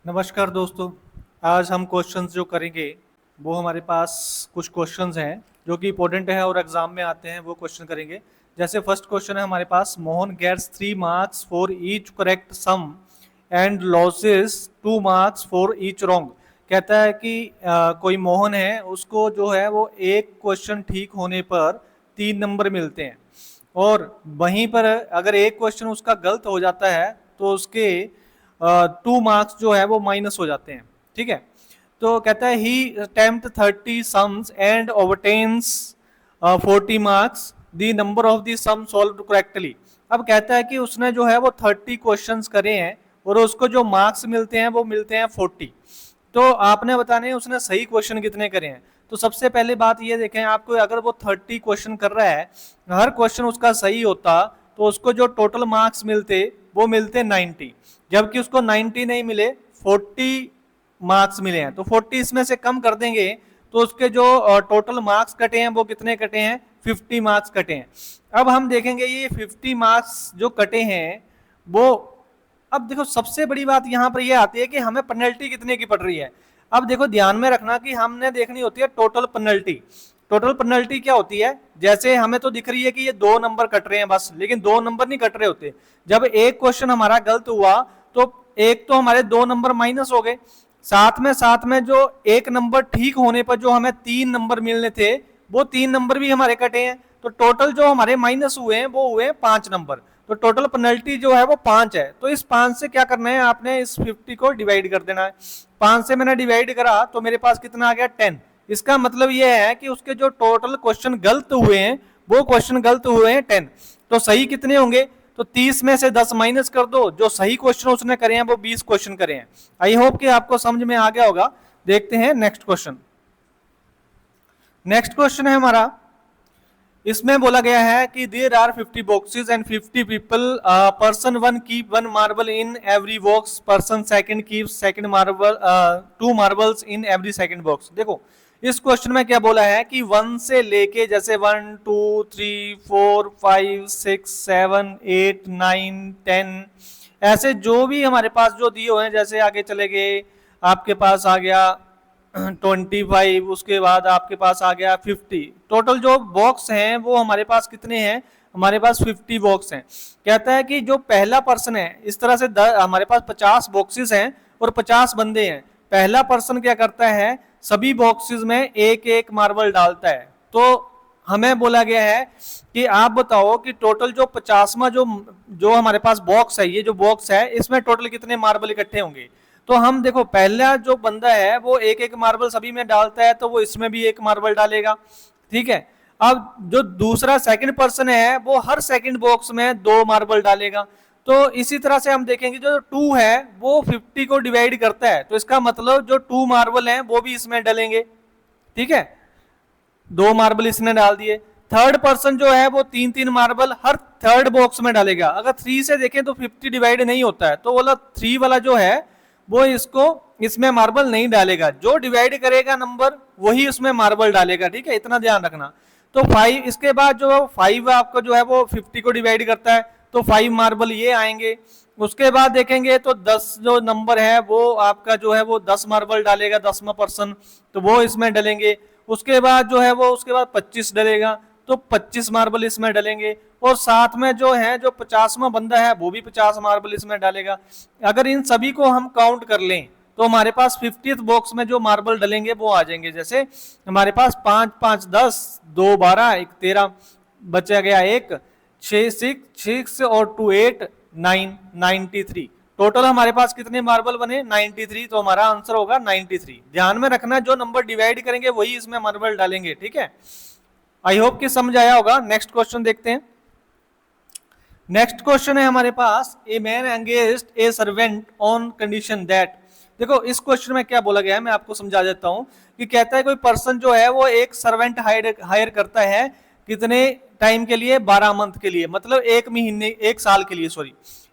नमस्कार दोस्तों। आज हम क्वेश्चंस जो करेंगे वो हमारे पास कुछ क्वेश्चंस हैं जो कि इंपॉर्टेंट है और एग्जाम में आते हैं, वो क्वेश्चन करेंगे। जैसे फर्स्ट क्वेश्चन है हमारे पास, Mohan gets 3 marks for each correct sum and losses 2 marks for each wrong. कहता है कि कोई मोहन है, उसको जो है वो एक क्वेश्चन ठीक होने पर 3 नंबर मिलते हैं, और वहीं पर अगर एक क्वेश्चन उसका गलत हो जाता है तो उसके 2 मार्क्स जो है वो माइनस हो जाते हैं। ठीक है, तो कहता है he attempt 30 sums and obtains 40 marks, the number of the sum solve correctly. अब कहता है कि उसने जो है वो 30 क्वेश्चंस करे हैं और उसको जो मार्क्स मिलते हैं वो मिलते हैं 40। तो आपने बताने हैं उसने सही क्वेश्चन कितने करे हैं। तो सबसे पहले बात ये देखें, आपको अगर वो 30 क्वेश्चन कर रहा है, हर क्वेश्चन उसका सही होता तो उसको जो टोटल मार्क्स मिलते वो मिलते 90, जबकि उसको 90 नहीं मिले, 40 मार्क्स मिले हैं। तो 40 इसमें से कम कर देंगे तो उसके जो टोटल मार्क्स कटे हैं वो कितने कटे हैं, 50 मार्क्स कटे हैं। अब हम देखेंगे ये 50 मार्क्स जो कटे हैं वो, अब देखो सबसे बड़ी बात यहां पर ये आती है कि हमें पेनल्टी कितने की पड़ रही है। अब देखो ध्यान में रखना कि हमने देखनी होती है टोटल पेनल्टी। टोटल पेनल्टी क्या होती है, जैसे हमें तो दिख रही है कि ये 2 नंबर कट रहे हैं बस, लेकिन 2 नंबर नहीं कट रहे होते। जब एक क्वेश्चन हमारा गलत हुआ तो एक तो हमारे 2 नंबर माइनस हो गए, साथ में जो एक नंबर ठीक होने पर जो हमें 3 नंबर मिलने थे वो 3 नंबर भी हमारे कटे हैं। तो टोटल जो हमारे माइनस हुए हैं वो हुए 5 नंबर। तो टोटल पेनल्टी जो है वो 5 है। तो इस 5 से क्या करना है, आपने इस 50 को डिवाइड कर देना है। 5 से मैंने डिवाइड करा तो मेरे पास कितना आ गया, 10। इसका मतलब ये है कि उसके जो टोटल क्वेश्चन गलत हुए हैं वो क्वेश्चन गलत हुए हैं 10। तो सही कितने होंगे, तो 30 में से 10 माइनस कर दो, जो सही क्वेश्चन उसने करे हैं वो 20 क्वेश्चन करे हैं। आई होप कि आपको समझ में आ गया होगा। देखते हैं नेक्स्ट क्वेश्चन। नेक्स्ट क्वेश्चन है हमारा, इसमें बोला गया है कि there are 50 boxes and 50 people, person one keep 1 marble in every box, person second keep second marble 2 marbles in every second box. देखो इस क्वेश्चन में क्या बोला है कि 1 से लेके, जैसे 1 2 3 4 5 6 7 8 9 10, ऐसे जो भी हमारे पास जो दिए हुए हैं, जैसे आगे चले गए आपके पास आ गया 25, उसके बाद आपके पास आ गया 50। टोटल जो बॉक्स हैं वो हमारे पास कितने हैं, हमारे पास 50 बॉक्स हैं। कहता है कि जो पहला पर्सन है, इस तरह से हमारे पास 50 बॉक्सेस हैं और 50 बंदे हैं। पहला पर्सन क्या करता है, सभी बॉक्सेस में एक एक मार्बल डालता है। तो हमें बोला गया है कि आप बताओ कि टोटल जो 50वां जो जो हमारे पास बॉक्स है, ये जो बॉक्स है इसमें टोटल कितने मार्बल इकट्ठे होंगे। तो हम देखो पहला जो बंदा है वो एक एक मार्बल सभी में डालता है, तो वो इसमें भी एक मार्बल डालेगा। ठीक है, अब जो दूसरा सेकंड पर्सन है वो हर सेकंड बॉक्स में 2 मार्बल डालेगा। तो इसी तरह से हम देखेंगे जो 2 है वो 50 को डिवाइड करता है, तो इसका मतलब जो 2 मार्बल हैं वो भी इसमें डलेंगे। ठीक है, 2 मार्बल इसने डाल दिए। थर्ड पर्सन जो है वो 3 3 मार्बल हर थर्ड बॉक्स में डालेगा। अगर 3 से देखें तो 50 डिवाइड नहीं होता है, तो बोला 3 वाला जो है वो इसको इसमें मार्बल नहीं डालेगा, जो डिवाइड करेगा नंबर वही उसमें मार्बल डालेगा। ठीक है, इतना ध्यान रखना। तो 5, इसके बाद जो 5 आपका जो है वो 50 को डिवाइड करता है, तो 5 मार्बल ये आएंगे। उसके बाद देखेंगे तो 10 जो नंबर है वो आपका जो है वो 10 मार्बल डालेगा, 10वां पर्सन, तो वो इसमें डलेंगे। उसके बाद जो है वो उसके बाद 25 डलेगा, तो 25 मार्बल इसमें डलेंगे। और साथ में जो है जो 50वां बंदा है वो भी 50 मार्बल इसमें डालेगा। अगर इन सभी को हम काउंट कर लें तो हमारे पास 50th बॉक्स में जो मार्बल डलेंगे वो आ जाएंगे। जैसे हमारे पास 5 5 10, 2 12, 1 13, बचा गया 1 6 6 और 2 8 9 93। टोटल हमारे पास कितने मार्बल बने, 93। तो हमारा आंसर होगा 93। ध्यान में रखना जो नंबर डिवाइड करेंगे वही इसमें मार्बल डालेंगे। ठीक है, आई होप कि समझ आया होगा। नेक्स्ट क्वेश्चन देखते हैं। नेक्स्ट क्वेश्चन है हमारे पास, a man engaged a servant on condition that. देखो इस क्वेश्चन में क्या बोला गया है मैं आपको समझा देता हूं कि कहता है कोई पर्सन जो है वो एक सर्वेंट हायर करता है, कितने टाइम के लिए, 12 मंथ के लिए, मतलब 1 साल के लिए, सॉरी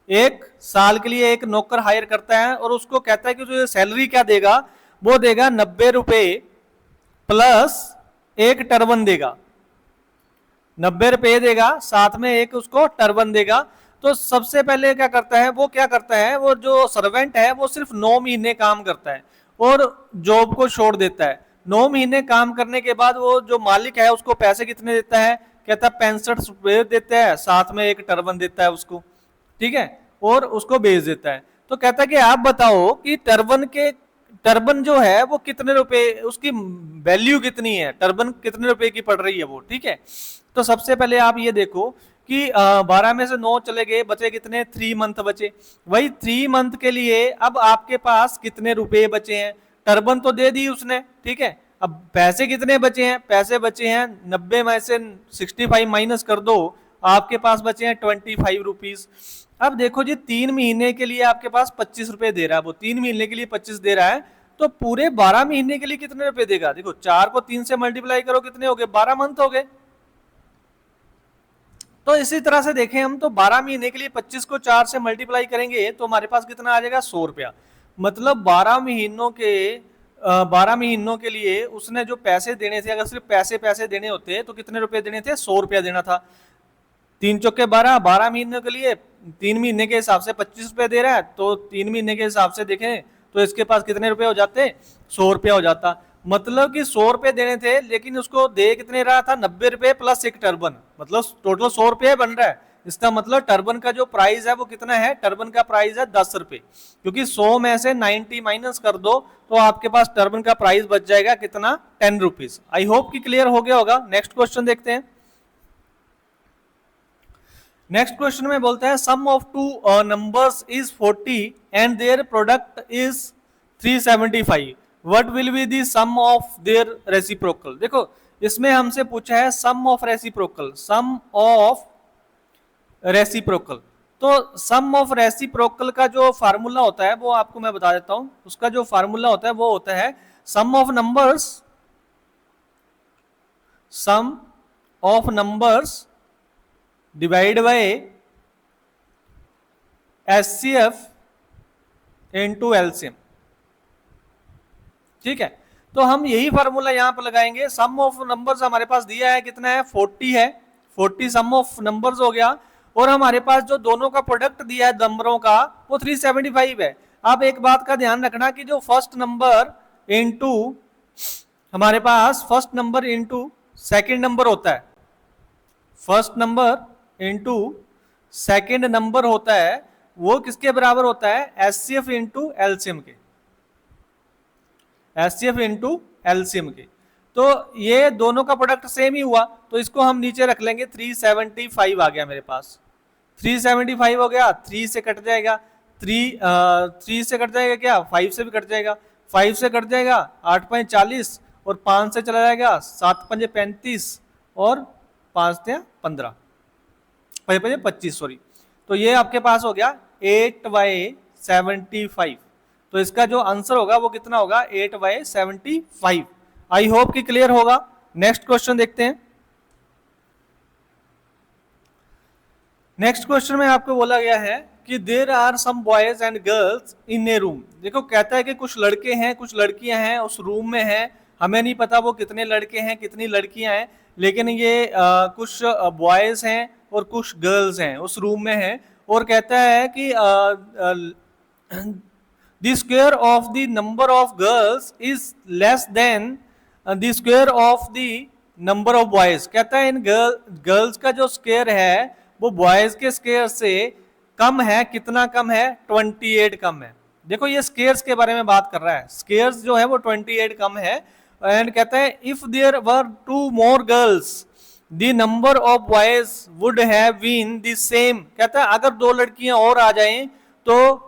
1 साल के लिए एक नौकर हायर करता है। और उसको कहता है कि तुझे सैलरी क्या देगा, वो देगा 90 रुपए प्लस एक टर्बन देगा। 90 रुपए देगा, साथ में एक उसको टर्बन देगा। तो सबसे पहले क्या करता है, वो जो सर्वेंट है वो सिर्फ 9 महीने काम करता है और जॉब को छोड़ देता है। 9 महीने काम करने के बाद वो जो मालिक है उसको पैसे कितने देता है, कहता है 65 रुपये देता है, साथ में एक टर्बन देता है उसको, ठीक है, और उसको बेच देता है। तो कहता है कि आप बताओ कि टर्बन जो है वो कितने रुपए, उसकी वैल्यू कितनी है, टर्बन कितने रुपए की पड़ रही है वो, ठीक है। तो सबसे पहले आप ये देखो कि 12 में से 9 चले गए, बचे कितने, 3 मंथ बचे। वही 3 मंथ के लिए अब आपके पास कितने रुपए बचे हैं, टर्बन तो दे दी उसने, ठीक है। अब पैसे कितने बचे हैं, पैसे बचे हैं 90 में से 65 माइनस कर दो, आपके पास बचे हैं 25 रुपीज। अब देखो जी 3 महीने के लिए आपके पास 25 रुपए दे रहा है, वो 3 महीने के लिए 25 दे रहा है, तो पूरे 12 महीने के लिए कितने रुपए देगा। देखो 4 को 3 से मल्टीप्लाई करो, कितने हो गए, 12 मंथ हो गए। तो इसी तरह से देखें हम तो 12 महीने के लिए 25 को 4 से मल्टीप्लाई करेंगे तो हमारे पास कितना आ जाएगा, 100 रुपया। मतलब 12 महीनों के लिए उसने जो पैसे देने थे, अगर सिर्फ पैसे देने होते तो कितने रुपए देने थे, 100 रुपया देना था। 3 चौके 12, 12 महीनों के लिए 3 महीने के हिसाब से 25 रुपए दे रहा है, तो 3 महीने के हिसाब से देखें तो इसके पास कितने रुपए हो जाते, 100 रुपया हो जाता। मतलब कि 100 रुपए देने थे लेकिन उसको दे कितने रहा था, 90 रुपए प्लस एक टर्बन, मतलब टोटल 100 रुपये बन रहा है। इसका मतलब टर्बन का जो प्राइस है वो कितना है, टर्बन का प्राइस है 10 रुपए, क्योंकि 100 में से 90 माइनस कर दो तो आपके पास टर्बन का प्राइस बच जाएगा कितना, 10 रुपीज। आई होप कि क्लियर हो गया होगा। नेक्स्ट क्वेश्चन देखते हैं। नेक्स्ट क्वेश्चन में बोलता है sum of two numbers is 40 and their product is 375, what will be the sum of their reciprocal. देखो इसमें हमसे पूछा है sum of reciprocal, sum of reciprocal. तो सम ऑफ रेसिप्रोकल का जो फार्मूला होता है वो आपको मैं बता देता हूं। उसका जो फार्मूला होता है वो होता है sum of numbers divide by HCF into LCM, ठीक है। तो हम यही फार्मूला यहां पर लगाएंगे। सम ऑफ नंबर्स हमारे पास दिया है कितना है, 40 है, 40 सम ऑफ नंबर्स हो गया, और हमारे पास जो दोनों का प्रोडक्ट दिया है नंबरों का वो 375 है। अब एक बात का ध्यान रखना कि जो फर्स्ट नंबर इनटू हमारे पास first number into second number होता है, first number into second number होता है, वो किसके बराबर होता है, एचसीएफ इनटू एलसीएम के, एचसीएफ इनटू एलसीएम के। तो ये दोनों का प्रोडक्ट सेम ही हुआ, तो इसको हम नीचे रख लेंगे, 375 आ गया मेरे पास, 375 हो गया, 3 से कट जाएगा, 3 से कट जाएगा क्या, 5 से भी कट जाएगा, 5 से कट जाएगा 8 5 40 और 5 से चला जाएगा 7 5 35 और 5 15 25 सॉरी। तो ये आपके पास हो गया 8/75। तो इसका जो आंसर होगा वो कितना होगा, 8/75। आई होप कि क्लियर होगा। नेक्स्ट क्वेश्चन देखते हैं। नेक्स्ट क्वेश्चन में आपको बोला गया है कि there are some boys and girls in a room. देखो कहता है कि कुछ लड़के हैं कुछ लड़कियां हैं उस रूम में हैं, हमें नहीं पता वो कितने लड़के हैं कितनी लड़कियां हैं, लेकिन ये कुछ बॉयज हैं और कुछ गर्ल्स हैं उस रूम में हैं, और कहता है कि the square of the number of girls is less than the square of the number of boys. कहता है इन गर्ल्स का जो स्क्वायर है वो बॉयज के स्क्वायर से कम है, कितना कम है, 28 कम है। देखो ये स्क्वायर्स के बारे में बात कर रहा है, स्क्वायर्स जो है वो 28 कम है। एंड कहता है if there were 2 more girls the number of boys would have been the same. कहता है अगर 2 लड़कियां और आ जाएं तो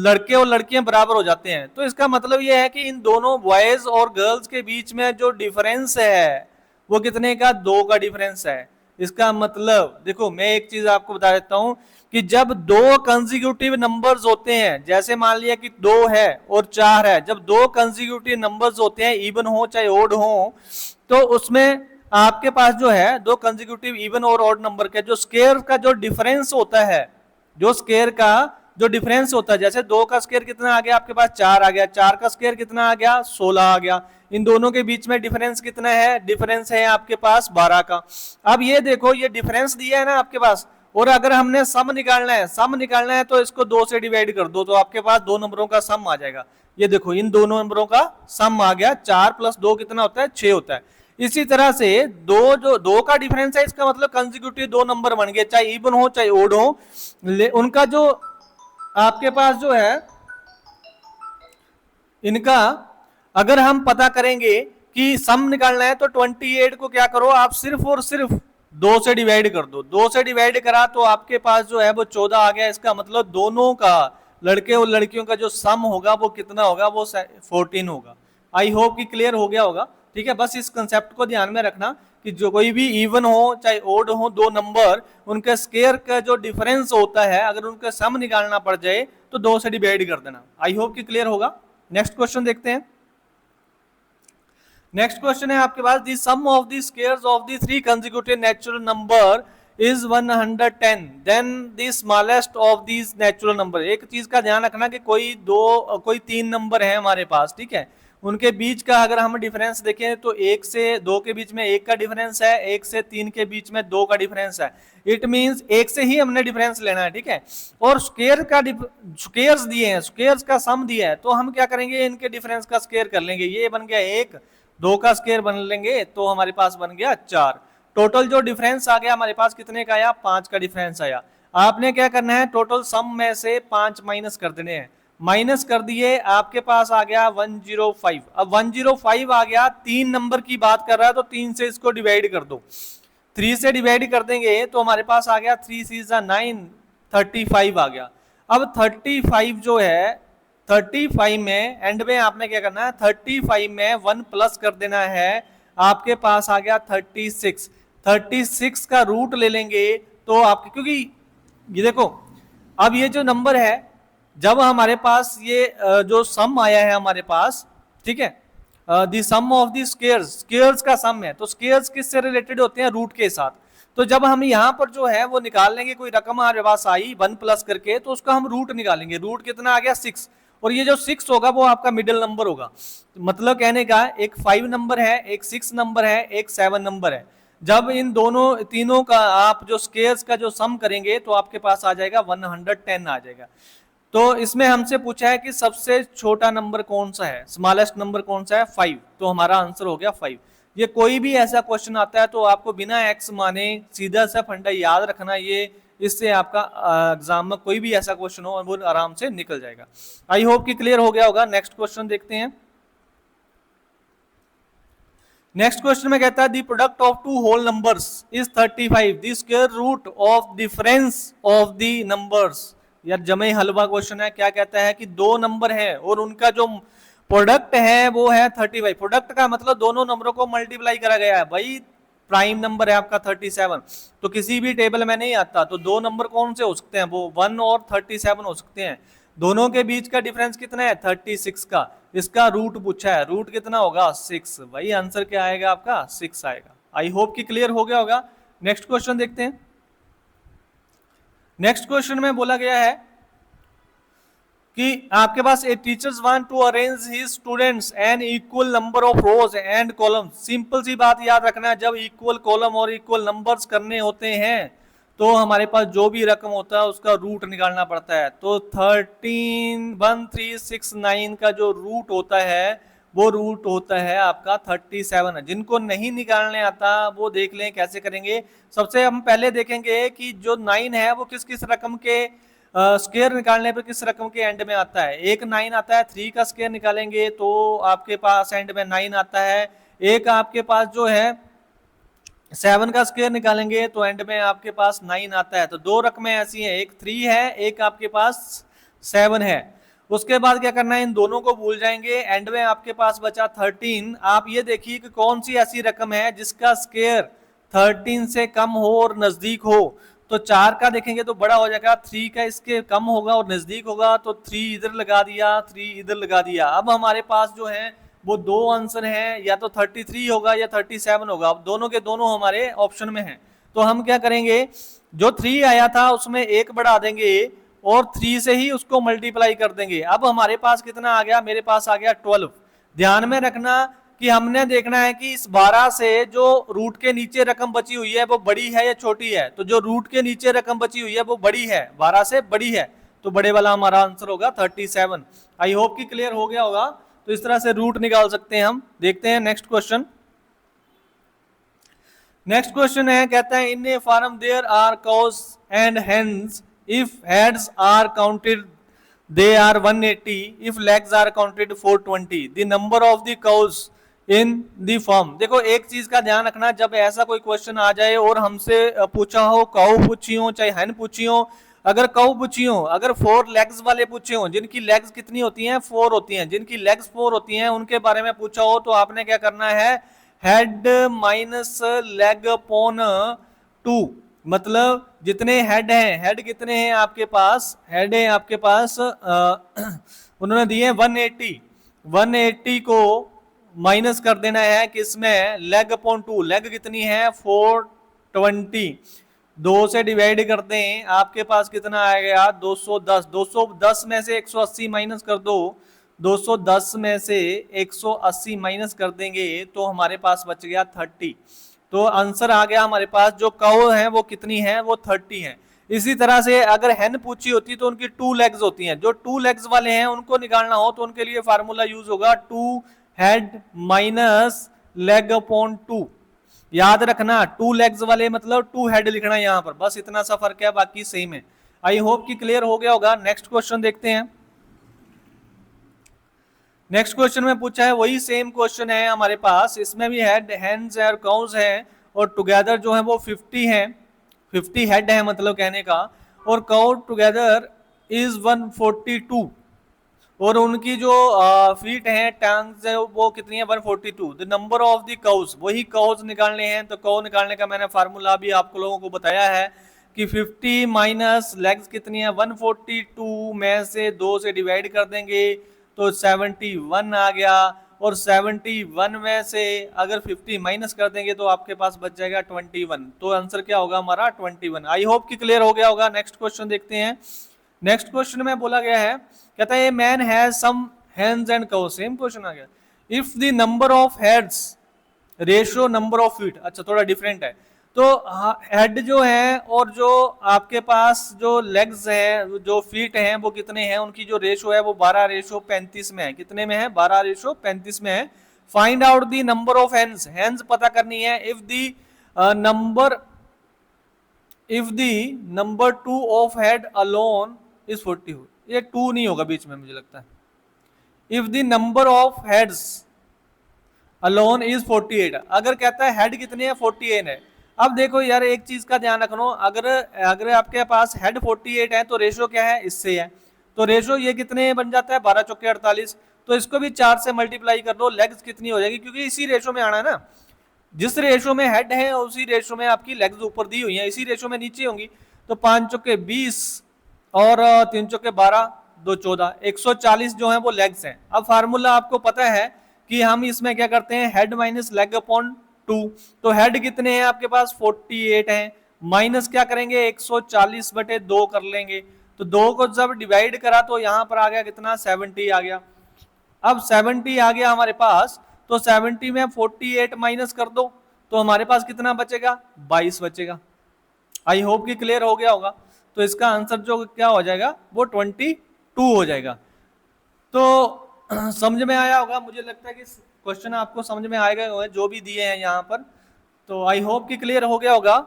लड़के और लड़कियां बराबर हो जाते हैं। तो इसका मतलब यह है कि इन दोनों बॉयज और गर्ल्स के बीच में जो डिफरेंस है वो कितने का, 2 का डिफरेंस है। इसका मतलब देखो मैं एक चीज आपको बता देता हूं कि जब 2 कंसेक्यूटिव नंबर्स होते हैं, जैसे मान लिया कि 2 है और 4 है, जब 2 कंसेक्यूटिव नंबर्स होते हैं इवन हो चाहे ओड हो, तो उसमें आपके पास जो है 2 कंसेक्यूटिव इवन और ऑड नंबर के जो स्क्वायर का जो डिफरेंस होता है, जो स्क्वायर का जो डिफरेंस होता है, जैसे 2 का स्क्वायर कितना आ गया आपके पास, 4 आ गया, 4 का स्क्वायर कितना आ गया, 16 आ गया। इन दोनों के बीच में डिफरेंस कितना है, डिफरेंस है आपके पास 12 का। अब ये देखो ये डिफरेंस दिया है ना आपके पास, और अगर हमने सम निकालना है तो इसको 2 से डिवाइड कर दो, तो आपके पास दो नंबरों का सम आ जाएगा। ये देखो इन दोनों नंबरों का सम आ गया, 4 + 2 कितना होता है, 6 होता है। इसी तरह से दो का डिफरेंस है, इसका मतलब कंसेक्यूटिव दो नंबर बन गए, चाहे इवन हो चाहे ओड हो, उनका जो आपके पास जो है इनका अगर हम पता करेंगे कि सम निकालना है तो 28 को क्या करो आप सिर्फ और सिर्फ 2 से डिवाइड कर दो। 2 से डिवाइड करा तो आपके पास जो है वो 14 आ गया। इसका मतलब दोनों का, लड़के और लड़कियों का जो सम होगा वो कितना होगा, वो 14 होगा। आई होप कि क्लियर हो गया होगा। ठीक है, बस इस कंसेप्ट को ध्यान में रखना कि जो कोई भी इवन हो चाहे ओड हो दो नंबर, उनके स्केयर का जो डिफरेंस होता है अगर उनका सम निकालना पड़ जाए तो 2 से डिवाइड कर देना। आई होप कि क्लियर होगा। नेक्स्ट क्वेश्चन देखते हैं। नेक्स्ट क्वेश्चन है आपके पास, the sum of the squares of the 3 consecutive natural number is 110, then the smallest of these natural number. एक चीज का ध्यान रखना कि कोई 3 नंबर है हमारे पास, ठीक है, उनके बीच का अगर हम डिफरेंस देखें तो 1 से 2 के बीच में 1 का डिफरेंस है, 1 से 3 के बीच में 2 का डिफरेंस है। इट मींस 1 से ही हमने डिफरेंस लेना है, ठीक है। और स्क्वायर्स दिए हैं, स्क्वायर्स का सम दिया है, तो हम क्या करेंगे, इनके डिफरेंस का स्क्वायर कर लेंगे। ये बन गया 1, 2 का स्क्वायर बन लेंगे तो हमारे पास बन गया 4। टोटल जो डिफरेंस आ गया हमारे पास कितने का आया, 5 का डिफरेंस आया। आपने क्या करना है, टोटल सम में से 5 माइनस कर देने हैं। माइनस कर दिए, आपके पास आ गया 105। अब 105 आ गया, 3 नंबर की बात कर रहा है तो 3 से इसको डिवाइड कर दो। 3 से डिवाइड कर देंगे तो हमारे पास आ गया 3 × 6 = 9, 35 आ गया। अब 35 जो है, 35 में एंड में आपने क्या करना है, 35 में 1 प्लस कर देना है, आपके पास आ गया 36। 36 का रूट ले लेंगे तो आपके, क्योंकि ये देखो अब ये जो नंबर है, जब हमारे पास ये जो सम आया है हमारे पास, ठीक है, the sum of the squares का सम है, तो स्क्वायर्स किससे रिलेटेड होते हैं, रूट के साथ। तो जब हम यहाँ पर जो है वो निकाल लेंगे, कोई रकम हमारे पास आई 1 प्लस करके, तो उसका हम रूट निकालेंगे। रूट कितना आ गया, 6, और ये जो 6 होगा वो आपका मिडिल नंबर होगा। मतलब कहने का एक 5 नंबर है, एक 6 नंबर है, एक 7 नंबर है। जब इन तीनों का आप जो स्क्वायर्स का जो सम करेंगे तो आपके पास आ जाएगा 110 आ जाएगा। तो इसमें हमसे पूछा है कि सबसे छोटा नंबर कौन सा है, स्मॉलेस्ट नंबर कौन सा है, 5। तो हमारा आंसर हो गया 5। ये कोई भी ऐसा क्वेश्चन आता है तो आपको बिना एक्स माने सीधा सा फंडा याद रखना, ये इससे आपका एग्जाम में कोई भी ऐसा क्वेश्चन हो वो आराम से निकल जाएगा। आई होप कि क्लियर हो गया होगा। नेक्स्ट क्वेश्चन देखते हैं। नेक्स्ट क्वेश्चन में कहता है the product of 2 whole numbers is 35, the square root of difference of the numbers. यार जमे हलवा क्वेश्चन है। क्या कहता है कि 2 नंबर है और उनका जो प्रोडक्ट है वो है 35। प्रोडक्ट का मतलब दोनों नंबरों को मल्टीप्लाई करा गया है। भाई प्राइम नंबर है आपका 37, तो किसी भी टेबल में नहीं आता, तो 2 नंबर कौन से हो सकते हैं, वो 1 और 37 हो सकते हैं। दोनों के बीच का डिफरेंस कितना है, 36 का। इसका रूट पूछा है, रूट कितना होगा, 6। वही आंसर क्या आएगा आपका, 6 आएगा। आई होप कि क्लियर हो गया होगा। नेक्स्ट क्वेश्चन देखते हैं। नेक्स्ट क्वेश्चन में बोला गया है कि आपके पास a teachers want to arrange his students an equal number of rows and columns. Simple सी बात याद रखना है, जब इक्वल कॉलम और इक्वल नंबर्स करने होते हैं तो हमारे पास जो भी रकम होता है उसका रूट निकालना पड़ता है। तो 13 का जो रूट होता है वो रूट होता है आपका 37। जिनको नहीं निकालने आता वो देख लें कैसे करेंगे। सबसे हम पहले देखेंगे कि जो 9 है वो किस किस रकम के स्क्वायर निकालने पर किस रकम के एंड में आता है। एक 9 आता है, 3 का स्क्वायर निकालेंगे तो आपके पास एंड में 9 आता है। एक आपके पास जो है 7 का स्क्वायर निकालेंगे तो एंड में आपके पास 9 आता है। तो 2 रकमें ऐसी हैं, एक 3 है, एक आपके पास 7 है। उसके बाद क्या करना है, इन दोनों को भूल जाएंगे, एंड में आपके पास बचा 13। आप ये देखिए कि कौन सी ऐसी रकम है जिसका स्क्वायर 13 से कम हो और नजदीक हो। तो 4 का देखेंगे तो बड़ा हो जाएगा, 3 का इसके कम होगा और नजदीक होगा, तो 3 इधर लगा दिया, 3 इधर लगा दिया। अब हमारे पास जो है वो 2 आंसर हैं, या तो 33 होगा या 37 होगा। अब दोनों के दोनों हमारे ऑप्शन में हैं, तो हम क्या करेंगे, जो 3 आया था उसमें 1 बढ़ा देंगे और 3 से ही उसको मल्टीप्लाई कर देंगे। अब हमारे पास कितना आ गया, मेरे पास आ गया 12। ध्यान में रखना कि हमने देखना है कि इस 12 से जो रूट के नीचे रकम बची हुई है वो बड़ी है या छोटी है। तो जो रूट के नीचे रकम बची हुई है वो बड़ी है, 12 से बड़ी है, तो बड़े वाला हमारा आंसर होगा 37। आई होप कि क्लियर हो गया होगा। तो इस तरह से रूट निकाल सकते हैं हम। देखते हैं नेक्स्ट क्वेश्चन। नेक्स्ट क्वेश्चन है, कहता है in a farm there are cows and hens, if heads are counted they are 180, if legs are counted 420, the number of the cows in the farm। देखो एक चीज का ध्यान रखना, जब ऐसा कोई क्वेश्चन आ जाए और हमसे पूछा हो, काऊ पूछी हो चाहे हैन पूछी हो, अगर काऊ पूछी हो, अगर 4 लेग्स वाले पूछे हो, जिनकी लेग्स कितनी होती हैं 4 होती हैं, जिनकी लेग्स 4 होती हैं, उनके बारे में पूछा हो, तो आपने क्या करना है, हेड माइनस लेग अपॉन 2, मतलब जितने हेड हैं, हेड कितने हैं आपके पास, हेड है आपके पास उन्होंने दिए 180, 180 को माइनस कर देना है किसमें, लेग अपॉन 2, लेग कितनी है 420, 2 से डिवाइड कर दें, आपके पास कितना आएगा 210, 210 में से 180 माइनस कर दो, 210 में से 180 माइनस कर देंगे तो हमारे पास बच गया 30। तो आंसर आ गया हमारे पास, जो काऊ है वो कितनी है, वो 30 है। इसी तरह से अगर हैन पूछी होती तो उनकी 2 लेग्स होती हैं, जो 2 लेग्स वाले हैं उनको निकालना हो तो उनके लिए फार्मूला यूज होगा 2 हेड माइनस लेग अपॉन 2। याद रखना 2 लेग्स वाले मतलब 2 हेड लिखना यहाँ पर, बस इतना सा फर्क है, बाकी सेम है। आई होप कि क्लियर हो गया होगा। नेक्स्ट क्वेश्चन देखते हैं। नेक्स्ट क्वेश्चन में पूछा है, वही सेम क्वेश्चन है हमारे पास, इसमें भी हेड हैंड्स और काउज हैं और टुगेदर जो है वो 50 है, 50 हेड है मतलब कहने का, और काउ टुगेदर इज 142, और उनकी जो फीट हैं, टंग्स है, वो कितनी है 142। The number of the cows, वही काउज निकालने हैं, तो काउ निकालने का मैंने फार्मूला भी आप लोगों को बताया है कि 50 माइनस लेग्स कितनी है 142 में से 2 से डिवाइड कर देंगे तो 71 आ गया, और 71 में से अगर 50 माइनस कर देंगे तो आपके पास बच जाएगा 21। तो आंसर क्या होगा हमारा 21। आई होप कि क्लियर हो गया होगा। नेक्स्ट क्वेश्चन देखते हैं। नेक्स्ट क्वेश्चन में बोला गया है, कहता है man has some hands and cow, same question आ गया, if the number of heads ratio number of feet, अच्छा थोड़ा डिफरेंट है, तो हेड जो है और जो आपके पास जो लेग्स है, जो फीट हैं, वो कितने हैं, उनकी जो रेशो है वो 12:35 में है। कितने में है, 12:35 में है। Find out the number of hands, hands पता करनी है। If the number 2 of head alone is 40, ये 2 नहीं होगा बीच में मुझे लगता है। If the number of heads alone is 48, अगर कहता है हेड कितने हैं 48 है। अब देखो यार एक चीज का ध्यान रखना, अगर आपके पास हेड 48 है तो रेशो क्या है, इससे है, तो रेशो ये कितने बन जाता है 12 चौके 48, तो इसको भी 4 से मल्टीप्लाई कर दो, लेग्स कितनी हो जाएगी, क्योंकि इसी रेशो में आना है ना, जिस रेशो में हेड है उसी रेशो में आपकी लेग्स ऊपर दी हुई है, इसी रेशो में नीचे होंगी। तो 5 चौके 20 और 3 चौके 12, 2 14, 140 जो है वो लेग्स हैं। अब फार्मूला आपको पता है कि हम इसमें क्या करते हैं, हेड माइनस लेग अपॉन 2, तो हेड कितने हैं आपके पास 48 हैं, माइनस क्या करेंगे 140/2 कर लेंगे, तो 2 को जब डिवाइड करा तो यहां पर आ गया कितना 70 आ गया। अब 70 आ गया हमारे पास, तो 70 में 48 माइनस कर दो तो हमारे पास कितना बचेगा 22 बचेगा। आई होप कि क्लियर हो गया होगा। तो इसका आंसर जो क्या हो जाएगा वो 22 हो जाएगा। तो समझ में आया होगा, मुझे लगता है कि क्वेश्चन आपको समझ में आएगा जो भी दिए हैं यहाँ पर। तो आई होप कि क्लियर हो गया होगा।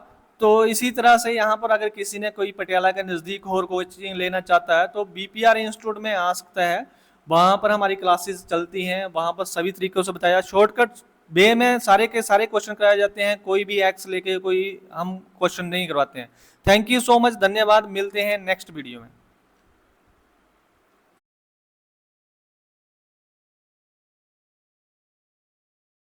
तो इसी तरह से यहाँ पर अगर किसी ने कोई पटियाला के नज़दीक और कोचिंग लेना चाहता है तो बीपीआर इंस्टीट्यूट में आ सकता है, वहाँ पर हमारी क्लासेस चलती हैं, वहाँ पर सभी तरीकों से बताया, शॉर्टकट वे में सारे के सारे क्वेश्चन कराए जाते हैं, कोई भी एक्स लेके कोई हम क्वेश्चन नहीं करवाते हैं। थैंक यू सो मच, धन्यवाद, मिलते हैं नेक्स्ट वीडियो में।